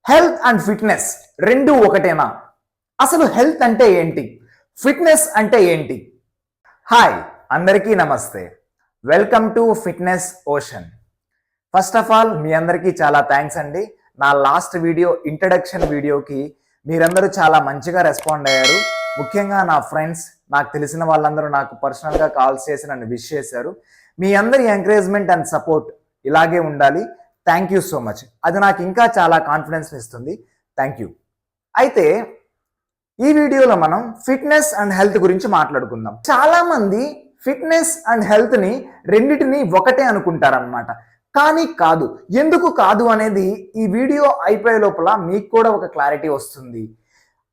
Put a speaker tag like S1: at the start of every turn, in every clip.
S1: Health and fitness రెండు ఒకటేనా? అసలు హెల్త్ అంటే ఏంటి, ఫిట్నెస్ అంటే ఏంటి? హాయ్, అందరికీ నమస్తే. Welcome to fitness ocean. First of all మీ అందరికీ చాలా థ్యాంక్స్ అండి. నా లాస్ట్ వీడియో ఇంట్రడక్షన్ వీడియోకి మీరందరూ చాలా మంచిగా రెస్పాండ్ అయ్యారు. ముఖ్యంగా నా ఫ్రెండ్స్, నాకు తెలిసిన వాళ్ళందరూ నాకు పర్సనల్గా కాల్స్ చేసి నన్ను విష్ చేశారు. మీ అందరి ఎంకరేజ్మెంట్ అండ్ సపోర్ట్ ఇలాగే ఉండాలి. Thank you so much. అది నాకు ఇంకా చాలా కాన్ఫిడెన్స్ ఇస్తుంది. Thank you. అయితే ఈ వీడియోలో మనం ఫిట్నెస్ అండ్ హెల్త్ గురించి మాట్లాడుకుందాం. చాలా మంది ఫిట్నెస్ అండ్ హెల్త్ ని రెండిటిని ఒకటే అనుకుంటారన్నమాట. కానీ కాదు. ఎందుకు కాదు అనేది ఈ వీడియో అయిపోయే లోపల మీకు కూడా ఒక క్లారిటీ వస్తుంది.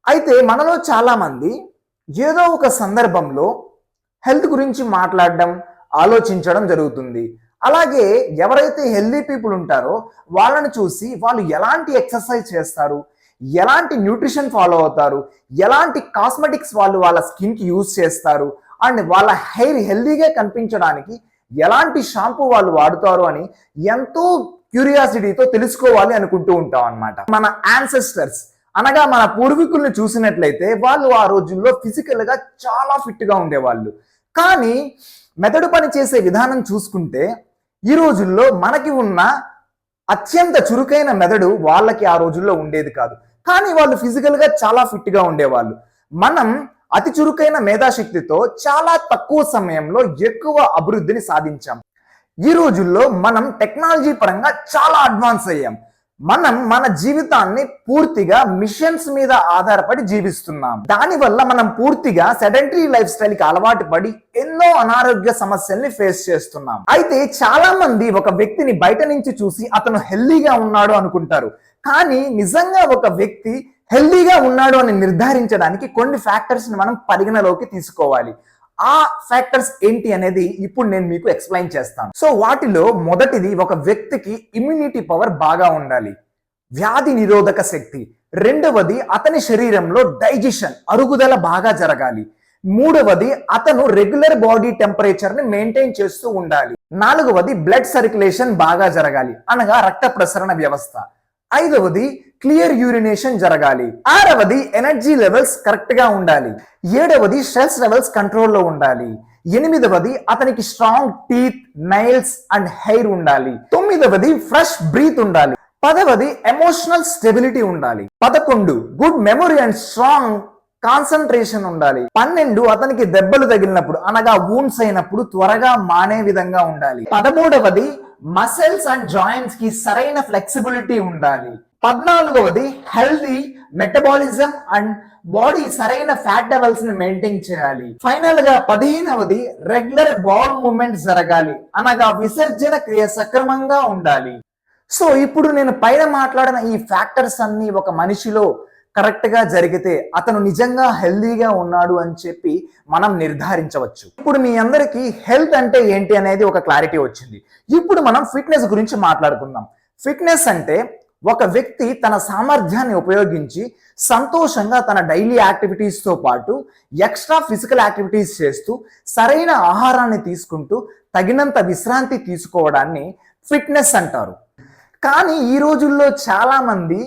S1: అయితే మనలో చాలా మంది ఏదో ఒక సందర్భంలో హెల్త్ గురించి మాట్లాడడం, ఆలోచించడం జరుగుతుంది. అలాగే ఎవరైతే హెల్దీ పీపుల్ ఉంటారో వాళ్ళని చూసి వాళ్ళు ఎలాంటి ఎక్సర్సైజ్ చేస్తారు, ఎలాంటి న్యూట్రిషన్ ఫాలో అవుతారు, ఎలాంటి కాస్మెటిక్స్ వాళ్ళు వాళ్ళ స్కిన్కి యూజ్ చేస్తారు, అండ్ వాళ్ళ హెయిర్ హెల్దీగా కనిపించడానికి ఎలాంటి షాంపూ వాళ్ళు వాడుతారు అని ఎంతో క్యూరియాసిటీతో తెలుసుకోవాలి అనుకుంటూ ఉంటాం అన్నమాట. మన యాన్సెస్టర్స్ అనగా మన పూర్వీకుల్ని చూసినట్లయితే వాళ్ళు ఆ రోజుల్లో ఫిజికల్గా చాలా ఫిట్గా ఉండేవాళ్ళు. కానీ మెదడు పని చేసే విధానం చూసుకుంటే ఈ రోజుల్లో మనకి ఉన్న అత్యంత చురుకైన మెదడు వాళ్ళకి ఆ రోజుల్లో ఉండేది కాదు. కానీ వాళ్ళు ఫిజికల్గా చాలా ఫిట్గా ఉండేవాళ్ళు. మనం అతి చురుకైన మేధాశక్తితో చాలా తక్కువ సమయంలో ఎక్కువ అభివృద్ధిని సాధించాం. ఈ రోజుల్లో మనం టెక్నాలజీ పరంగా చాలా అడ్వాన్స్ అయ్యాం. మనం మన జీవితాన్ని పూర్తిగా మిషన్స్ మీద ఆధారపడి జీవిస్తున్నాం. దానివల్ల మనం పూర్తిగా సెడెంటరీ లైఫ్ స్టైల్ కి అలవాటు పడి ఎన్నో అనారోగ్య సమస్యల్ని ఫేస్ చేస్తున్నాం. అయితే చాలా మంది ఒక వ్యక్తిని బయట నుంచి చూసి అతను హెల్దీగా ఉన్నాడు అనుకుంటారు. కానీ నిజంగా ఒక వ్యక్తి హెల్దీగా ఉన్నాడు అని నిర్ధారించడానికి కొన్ని ఫ్యాక్టర్స్ ని మనం పరిగణలోకి తీసుకోవాలి. ఆ ఫ్యాక్టర్స్ ఏంటి అనేది ఇప్పుడు నేను మీకు ఎక్స్ప్లెయిన్ చేస్తాను. సో వాటిలో మొదటిది, ఒక వ్యక్తికి ఇమ్యూనిటీ పవర్ బాగా ఉండాలి, వ్యాధి నిరోధక శక్తి. రెండవది, అతని శరీరంలో డైజెషన్, అరుగుదల బాగా జరగాలి. మూడవది, అతను రెగ్యులర్ బాడీ టెంపరేచర్ ని మెయింటైన్ చేస్తూ ఉండాలి. నాలుగవది, బ్లడ్ సర్క్యులేషన్ బాగా జరగాలి, అనగా రక్త ప్రసరణ వ్యవస్థ. ఐదవది, క్లియర్ యూరినేషన్ జరగాలి. ఆరవది, ఎనర్జీ లెవెల్స్ కరెక్ట్ గా ఉండాలి. ఏడవది, స్ట్రెస్ లెవెల్స్ కంట్రోల్లో ఉండాలి. ఎనిమిదవది, అతనికి strong teeth, nails and hair ఉండాలి. తొమ్మిదవది, ఫ్రెష్ బ్రీత్ ఉండాలి. పదవది, ఎమోషనల్ స్టెబిలిటీ ఉండాలి. 11, good memory and strong concentration ఉండాలి. 12, అతనికి దెబ్బలు తగిలినప్పుడు అనగా వూండ్స్ అయినప్పుడు త్వరగా మానే విధంగా ఉండాలి. 13వది, మసిల్స్ అండ్ జాయింట్స్ కి సరైన ఫ్లెక్సిబిలిటీ ఉండాలి. 14వది, హెల్దీ మెటబాలిజం అండ్ బాడీ సరైన ఫ్యాట్ లెవెల్స్ ని మెయింటైన్ చేయాలి. ఫైనల్ గా 15వది, రెగ్యులర్ బౌల్ మూవ్మెంట్ జరగాలి, అనగా విసర్జన క్రియ సక్రమంగా ఉండాలి. సో ఇప్పుడు నేను పైన మాట్లాడిన ఈ ఫ్యాక్టర్స్ అన్ని ఒక మనిషిలో కరెక్ట్ గా జరిగితే అతను నిజంగా హెల్దీగా ఉన్నాడు అని చెప్పి మనం నిర్ధారించవచ్చు. ఇప్పుడు మీ అందరికీ హెల్త్ అంటే ఏంటి అనేది ఒక క్లారిటీ వచ్చింది. ఇప్పుడు మనం ఫిట్నెస్ గురించి మాట్లాడుకుందాం. ఫిట్నెస్ అంటే ఒక వ్యక్తి తన సామర్థ్యాన్ని ఉపయోగించి సంతోషంగా తన డైలీ యాక్టివిటీస్ తో పాటు ఎక్స్ట్రా ఫిజికల్ యాక్టివిటీస్ చేస్తూ సరైన ఆహారాన్ని తీసుకుంటూ తగినంత విశ్రాంతి తీసుకోవడాన్ని ఫిట్నెస్ అంటారు. కానీ ఈ రోజుల్లో చాలా మంది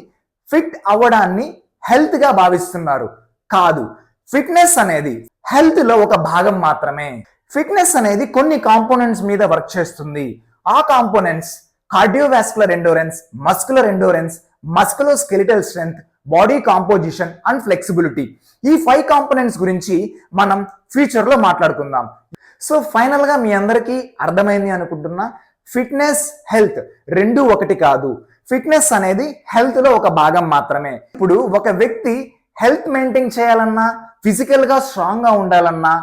S1: ఫిట్ అవ్వడాన్ని హెల్త్ గా భావిస్తున్నారు. కాదు, ఫిట్నెస్ అనేది హెల్త్ లో ఒక భాగం మాత్రమే. ఫిట్నెస్ అనేది కొన్ని కాంపోనెంట్స్ మీద వర్క్ చేస్తుంది. ఆ components cardiovascular endurance, muscular endurance, musculoskeletal strength, body composition and flexibility. ఈ 5 కాంపోనెంట్స్ గురించి మనం ఫ్యూచర్ లో మాట్లాడుకుందాం. సో ఫైనల్ గా మీ అందరికీ అర్థమైంది అనుకుంటున్నా. ఫిట్నెస్, హెల్త్ రెండు ఒకటి కాదు. ఫిట్నెస్ అనేది హెల్త్ లో ఒక భాగం మాత్రమే. ఇప్పుడు ఒక వ్యక్తి హెల్త్ మెయింటైన్ చేయాలన్నా, ఫిజికల్ గా స్ట్రాంగ్ గా ఉండాలన్నా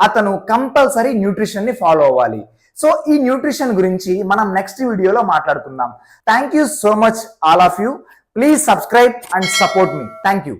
S1: అతను కంపల్సరీ న్యూట్రిషన్ ని ఫాలో అవ్వాలి. సో ఈ న్యూట్రిషన్ గురించి మనం నెక్స్ట్ వీడియోలో మాట్లాడుకుందాం. Thank you so much all of you. Please subscribe and support me. Thank you.